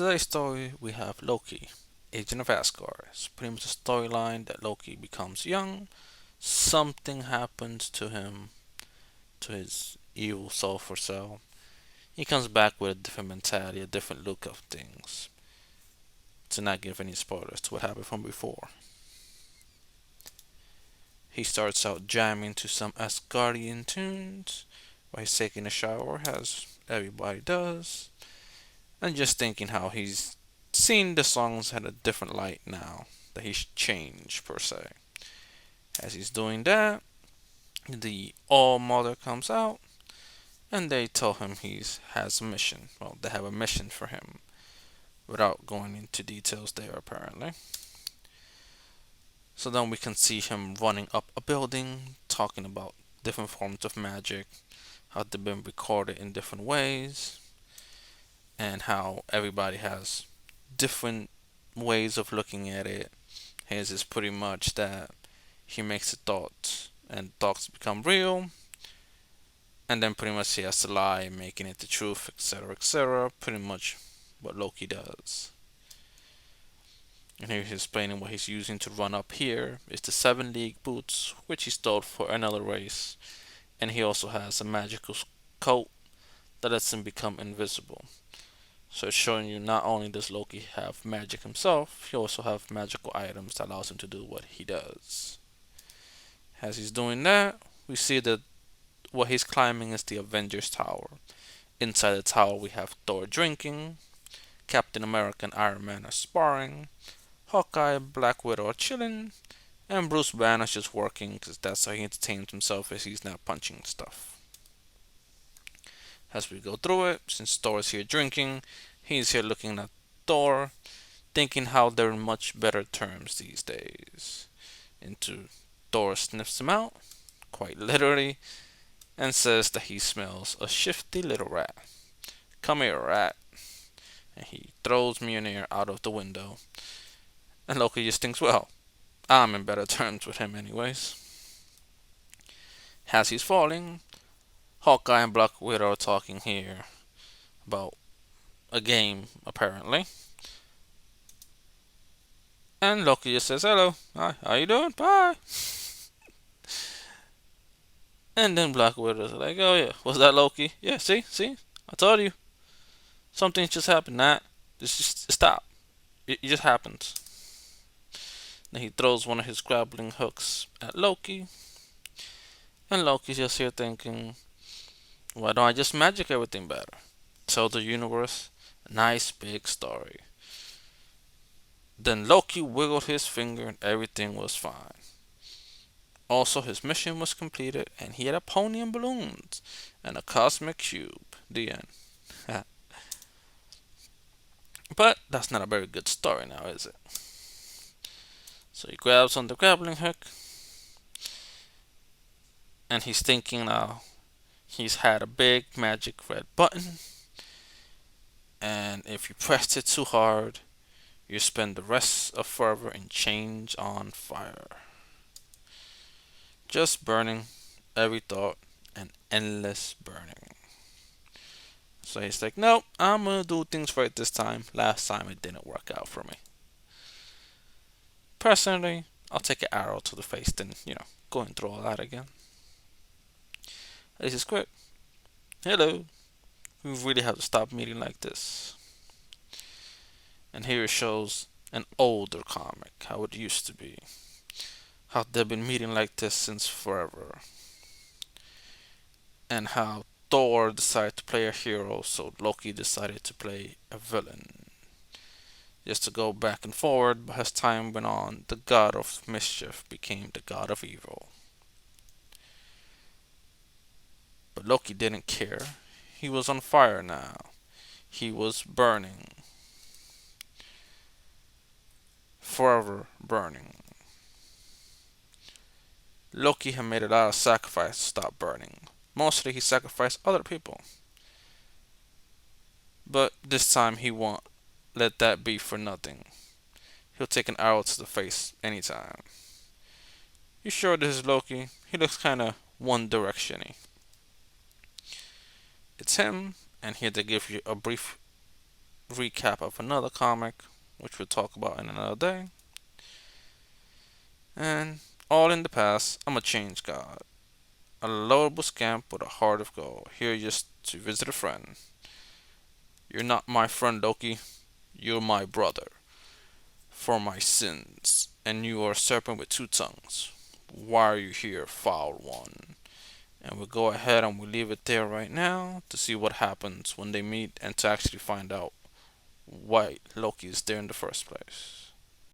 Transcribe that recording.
today's story, we have Loki, Agent of Asgard. It's pretty much a storyline that Loki becomes young. Something happens to him, to his evil self or so. He comes back with a different mentality, a different look of things. To not give any spoilers to what happened from before. He starts out jamming to some Asgardian tunes while he's taking a shower, as everybody does, and just thinking how he's seen the songs at a different light now, that he's changed per se. As he's doing that, the All Mother comes out and they tell him he has a mission. Well, they have a mission for him without going into details there apparently. So then we can see him running up a building, talking about different forms of magic, how they've been recorded in different ways, and how everybody has different ways of looking at it. His is pretty much that he makes a thought and thoughts become real, and then pretty much he has to lie, making it the truth, etc., etc. Pretty much what Loki does. And here he's explaining what he's using to run up here is the 7 League boots, which he stole for another race, and he also has a magical coat that lets him become invisible. So it's showing you not only does Loki have magic himself, he also have magical items that allows him to do what he does. As he's doing that, we see that what he's climbing is the Avengers Tower. Inside the tower we have Thor drinking, Captain America and Iron Man are sparring, Hawkeye and Black Widow are chilling, and Bruce Banner's just working because that's how he entertains himself as he's not punching stuff. As we go through it, since Thor is here drinking, he's here looking at Thor, thinking how they're in much better terms these days. Into Thor sniffs him out, quite literally, and says that he smells a shifty little rat. Come here, rat. And he throws Mjolnir out of the window. And Loki just thinks, well, I'm in better terms with him anyways. As he's falling, Hawkeye and Black Widow are talking here about a game, apparently. And Loki just says, hello, hi, how you doing? Bye. And then Black Widow's like, oh yeah, was that Loki? Yeah, see, I told you. Something just happened, Nat. Just stop. It just happens. Then he throws one of his grappling hooks at Loki. And Loki's just here thinking, why don't I just magic everything better? Tell the universe a nice big story. Then Loki wiggled his finger and everything was fine. Also, his mission was completed and he had a pony and balloons and a cosmic cube. The end. But that's not a very good story now, is it? So he grabs on the grappling hook and he's thinking now he's had a big magic red button, and if you pressed it too hard, you spend the rest of forever in chains on fire. Just burning every thought and endless burning. So he's like, nope, I'm gonna do things right this time. Last time it didn't work out for me. Personally, I'll take an arrow to the face than, going through all that again. This is quick. Hello. We really have to stop meeting like this. And here it shows an older comic, how it used to be. How they've been meeting like this since forever. And how Thor decided to play a hero, so Loki decided to play a villain. Just to go back and forward, but as time went on, the God of Mischief became the God of Evil. But Loki didn't care. He was on fire now. He was burning. Forever burning. Loki had made a lot of sacrifice to stop burning. Mostly he sacrificed other people. But this time he won't let that be for nothing. He'll take an arrow to the face anytime. You sure this is Loki? He looks kinda One Direction-y. It's him, and here they give you a brief recap of another comic, which we'll talk about in another day. And all in the past, I'm a change god, a lovable scamp with a heart of gold, here just to visit a friend. You're not my friend, Loki. You're my brother. For my sins, and you are a serpent with two tongues. Why are you here, foul one? And we'll go ahead and we'll leave it there right now to see what happens when they meet and to actually find out why Loki is there in the first place.